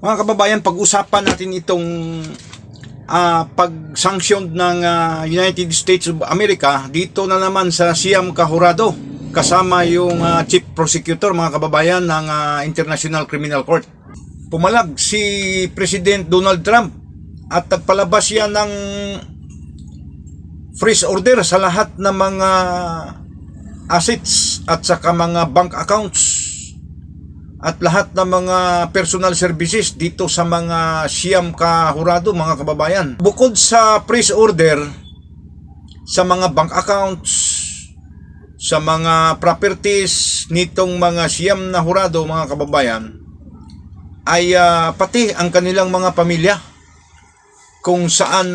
Mga kababayan, pag-usapan natin itong pag-sanction ng United States of America dito na naman sa Siam Kahurado kasama yung Chief Prosecutor, mga kababayan, ng International Criminal Court. Pumalag si President Donald Trump at nagpalabas yan ng freeze order sa lahat ng mga assets at saka mga bank accounts at lahat ng mga personal services dito sa mga Siam Kahurado, mga kababayan. Bukod sa freeze order sa mga bank accounts, sa mga properties nitong mga Siam na Hurado, mga kababayan, ay pati ang kanilang mga pamilya, kung saan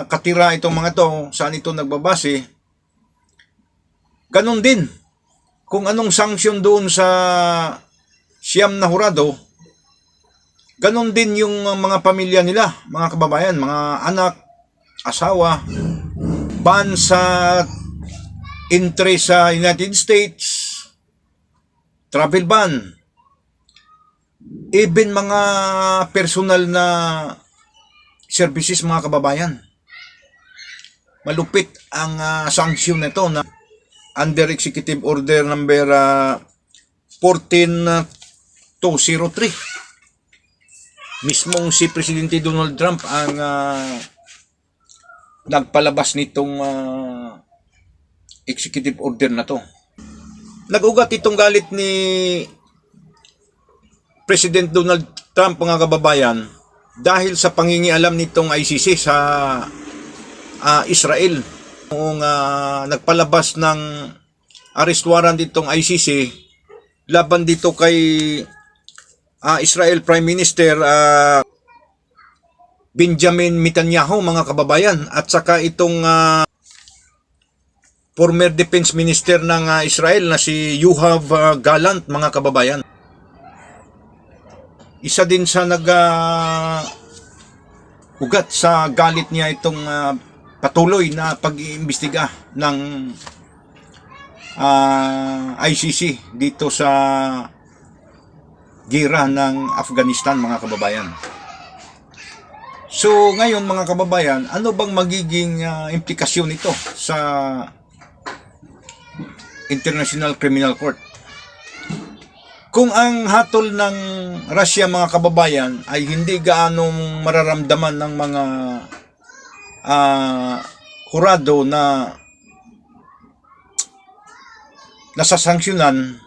katira itong mga to, saan ito nagbabase, ganun din kung anong sanction doon sa Siam na Hurado, ganon din yung mga pamilya nila, mga kababayan, mga anak, asawa, ban sa entry sa United States, travel ban, even mga personal na services, mga kababayan. Malupit ang sanction nito na under Executive Order number 14 203. Mismong si Presidente Donald Trump ang nagpalabas nitong executive order na to. Nag-ugat itong galit ni President Donald Trump, mga kababayan, dahil sa pangingialam nitong ICC sa Israel. Noong nagpalabas ng arrest warrant itong ICC laban dito kay Israel Prime Minister Benjamin Netanyahu, mga kababayan, at saka itong former Defense Minister ng Israel na si Yoav Gallant, mga kababayan. Isa din sa ugat sa galit niya itong patuloy na pag-iimbestiga ng ICC dito sa gira ng Afghanistan, mga kababayan. So ngayon, mga kababayan, ano bang magiging implikasyon nito sa International Criminal Court? Kung ang hatol ng Russia, mga kababayan, ay hindi gaanong mararamdaman ng mga hurado na nasasanksyonan,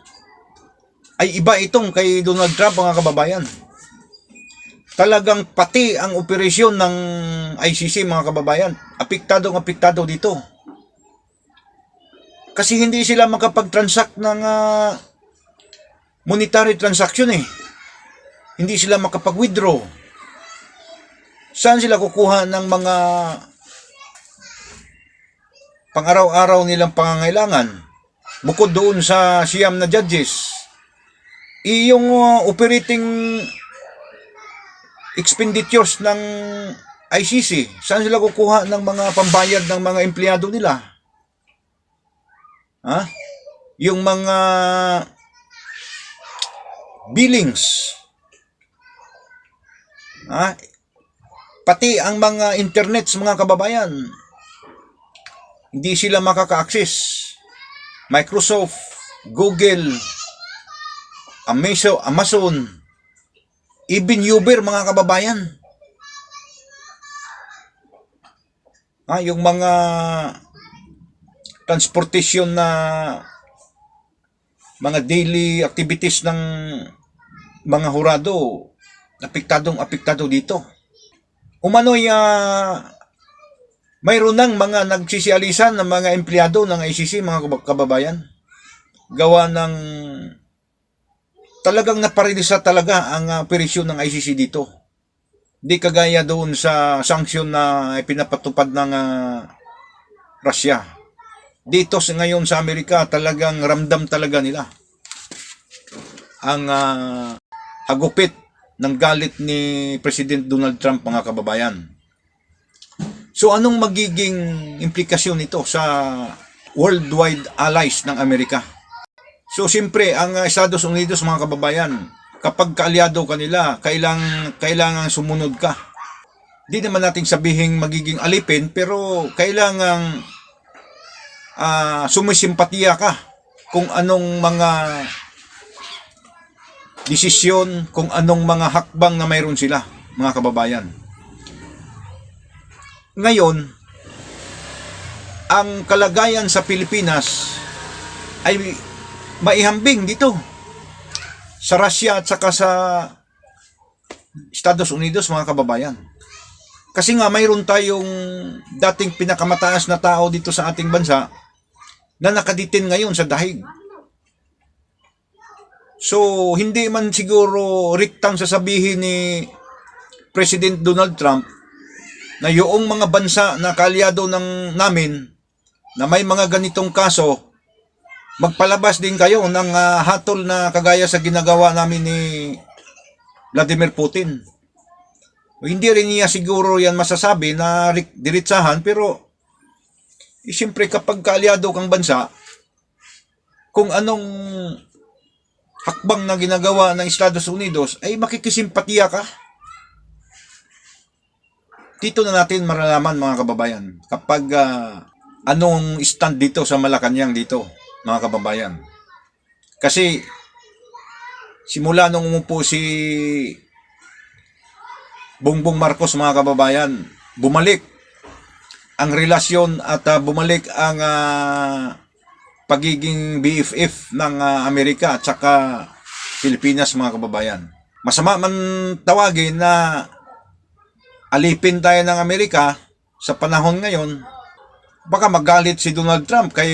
ay iba itong kay Donald Trump, mga kababayan. Talagang pati ang operasyon ng ICC, mga kababayan, apektado dito. Kasi hindi sila makapag-transact ng monetary transaction eh. Hindi sila makapag-withdraw. Saan sila kukuha ng mga pang-araw-araw nilang pangangailangan? Bukod doon sa Siam na judges, yung operating expenditures ng ICC, saan sila kukuha ng mga pambayad ng mga empleyado nila? Yung mga billings, pati ang mga internets, mga kababayan, hindi sila makaka-access. Microsoft, Google, Amazon, even Uber, mga kababayan. Yung mga transportation na mga daily activities ng mga hurado, apektado dito. Umano'y mayroon ng mga nagsisialisan ng mga empleyado ng ICC, mga kababayan, gawa ng talagang naparilisa talaga ang operasyon ng ICC dito. Di kagaya doon sa sanksyon na pinapatupad ng Russia. Dito ngayon sa Amerika, talagang ramdam talaga nila ang hagupit ng galit ni President Donald Trump, mga kababayan. So anong magiging implikasyon nito sa worldwide allies ng Amerika? So siyempre, ang Estados Unidos, mga kababayan, kapag kaalyado ka nila, kailangan sumunod ka. Di naman nating sabihing magiging alipin, pero kailangang sumisimpatiya ka kung anong mga desisyon, kung anong mga hakbang na mayroon sila, mga kababayan. Ngayon, ang kalagayan sa Pilipinas ay maihambing dito sa Russia at saka sa Estados Unidos, mga kababayan. Kasi nga mayroon tayong dating pinakamataas na tao dito sa ating bansa na nakaditin ngayon sa dahig. So, hindi man siguro riktang sasabihin ni President Donald Trump na yung mga bansa na kaalyado namin na may mga ganitong kaso, magpalabas din kayo ng hatol na kagaya sa ginagawa namin ni Vladimir Putin. Hindi rin niya siguro yan masasabi na diritsahan, pero siyempre kapag kaalyado kang bansa, kung anong hakbang na ginagawa ng Estados Unidos, ay makikisimpatiya ka. Dito na natin maralaman, mga kababayan, kapag anong stand dito sa Malacanang dito, mga kababayan. Kasi simula nung umupo si Bongbong Marcos, mga kababayan, bumalik ang relasyon at bumalik ang pagiging BFF ng Amerika at saka Pilipinas, mga kababayan. Masama man tawagin na alipin tayo ng Amerika sa panahon ngayon, baka magalit si Donald Trump kay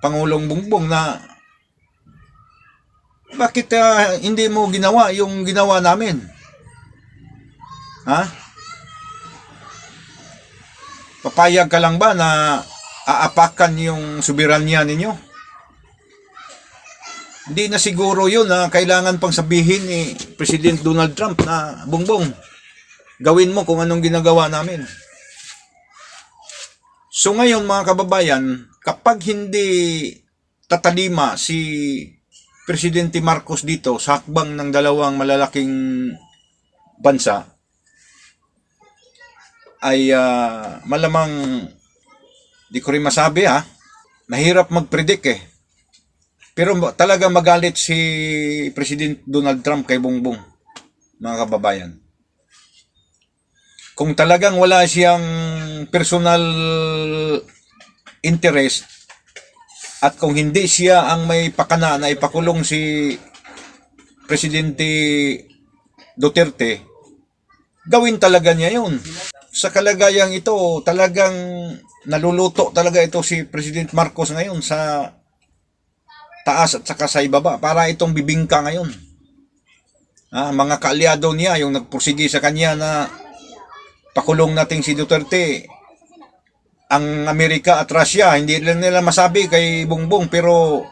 Pangulong Bongbong na bakit hindi mo ginawa yung ginawa namin? Ha? Papayag ka lang ba na aapakan yung soberanya ninyo? Hindi na siguro yun na kailangan pang sabihin ni President Donald Trump na Bongbong, gawin mo kung anong ginagawa namin. So ngayon, mga kababayan, kapag hindi tatalima si Presidente Marcos dito sa hakbang ng dalawang malalaking bansa, ay malamang di ko rin masabi mahirap mag-predict pero talaga magalit si President Donald Trump kay Bongbong, mga kababayan. Kung talagang wala siyang personal interest at kung hindi siya ang may pakana na ipakulong si Presidente Duterte, gawin talaga niya yun. Sa kalagayang ito, talagang naluluto talaga ito si President Marcos ngayon sa taas at saka sa ibaba para itong bibingka ngayon. Mga kaalyado niya, yung nagpursige sa kanya na pakulong natin si Duterte, ang Amerika at Russia, hindi lang nila masabi kay Bongbong, pero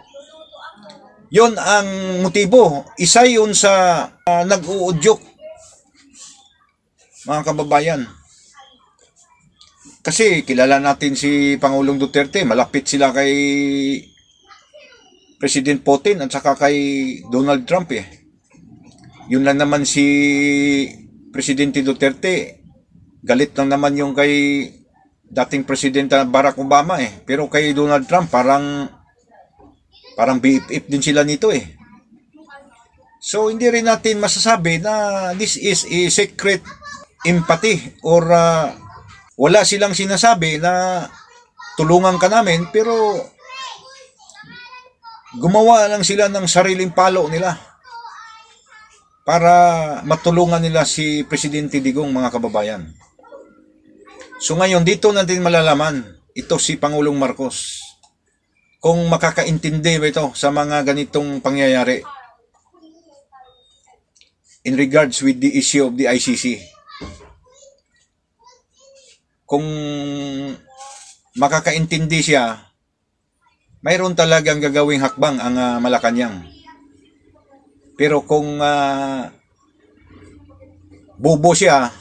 yon ang motibo. Isa yun sa nag-uudyok, mga kababayan. Kasi kilala natin si Pangulong Duterte, malapit sila kay President Putin at saka kay Donald Trump Yun lang naman si Presidente Duterte, galit lang naman yung kay dating Presidente Barack Obama Pero kay Donald Trump parang BFF din sila nito So hindi rin natin masasabi na this is a secret empathy or wala silang sinasabi na tulungan ka namin, pero gumawa lang sila ng sariling palo nila para matulungan nila si Presidente Digong, mga kababayan. So ngayon, dito natin malalaman, ito si Pangulong Marcos, kung makakaintindi ba ito sa mga ganitong pangyayari in regards with the issue of the ICC. Kung makakaintindi siya, mayroon talagang gagawing hakbang ang Malacanang. Pero kung bobo siya,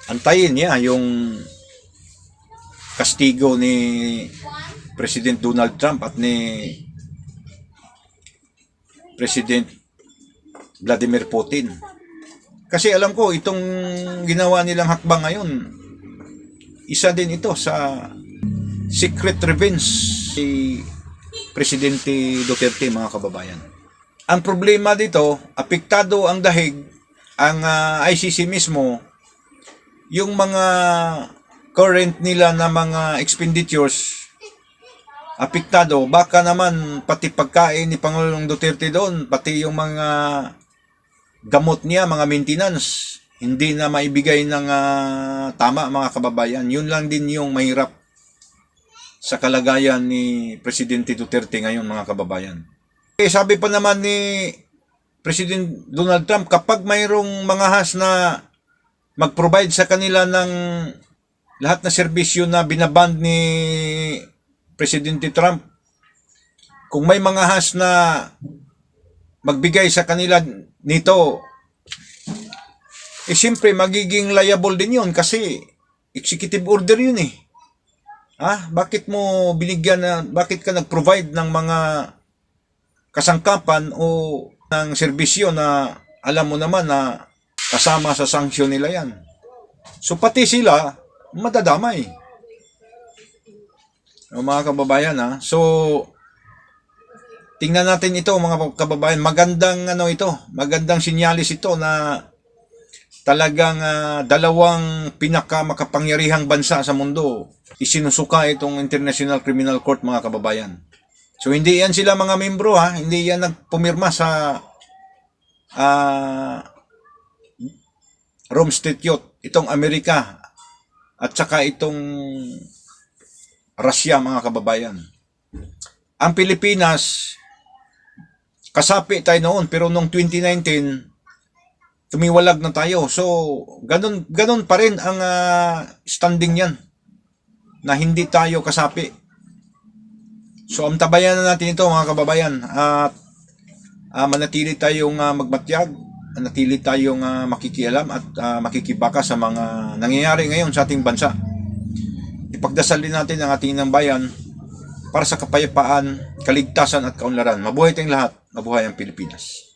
antayin niya yung kastigo ni President Donald Trump at ni President Vladimir Putin. Kasi alam ko, itong ginawa nilang hakbang ngayon, isa din ito sa secret revenge si Presidente Duterte, mga kababayan. Ang problema dito, apektado ang dahig, ang ICC mismo, yung mga current nila na mga expenditures, apektado. Baka naman pati pagkain ni Pangulong Duterte doon, pati yung mga gamot niya, mga maintenance, hindi na maibigay ng tama, mga kababayan. Yun lang din yung mahirap sa kalagayan ni Presidente Duterte ngayon, mga kababayan. Sabi pa naman ni President Donald Trump, kapag mayroong mga has na mag-provide sa kanila ng lahat na serbisyo na binaband ni Presidente Trump, kung may mga has na magbigay sa kanila nito, siyempre magiging liable din yun kasi executive order yun eh. Bakit mo binigyan bakit ka nag-provide ng mga kasangkapan o ng serbisyo na alam mo naman na kasama sa sanksyon nila yan? So pati sila madadamay. Mga kababayan, so tingnan natin ito, mga kababayan. Magandang magandang sinyalis ito na talagang dalawang pinakamakapangyarihang bansa sa mundo isinusuka itong International Criminal Court, mga kababayan. So hindi yan sila mga membro, hindi yan nagpumirma sa Rome Statute, itong Amerika at saka itong Russia, mga kababayan. Ang Pilipinas, kasapi tayo noon, pero noong 2019 tumiwalag na tayo. So ganun pa rin ang standing yan, na hindi tayo kasapi. So antabayan na natin ito, mga kababayan, at manatili tayong magbatyag, manatili tayong makikialam at makikibaka sa mga nangyayari ngayon sa ating bansa. Ipagdasal din natin ang ating ng bayan para sa kapayapaan, kaligtasan at kaunlaran. Mabuhay tayong lahat, mabuhay ang Pilipinas.